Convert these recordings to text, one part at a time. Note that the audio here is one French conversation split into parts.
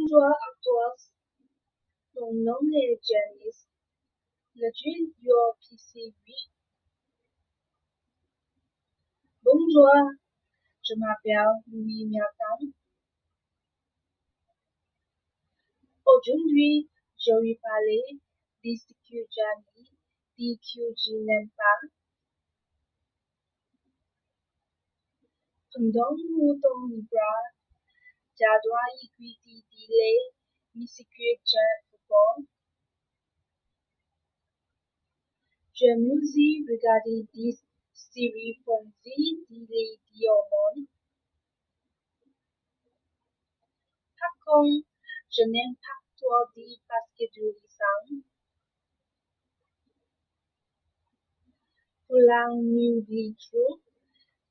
Bonjour à tous, mon nom est Janice. Je suis your PCV. Bonjour, je m'appelle Louis Merton. Aujourd'hui, je vais parler de ce que j'aime et ce que je n'aime pas. Pendant mon temps libre, j'adore écouter des musiques que j'aime beaucoup. J'aime aussi regarder des séries françaises de diamants. Par contre, je n'aime pas trop de basket-ball. Pour la nourriture,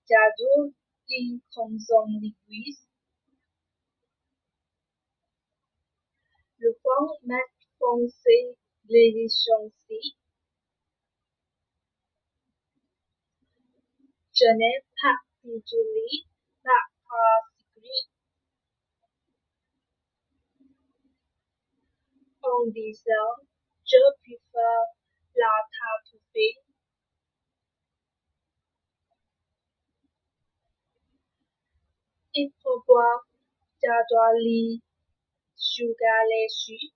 j'adore les consommer liquides. Le format français les chansons. Je n'aime pas déjeuner par secret. En dessert, je préfère la tarte fée. Et pour boire, j'adore les sucres léchés.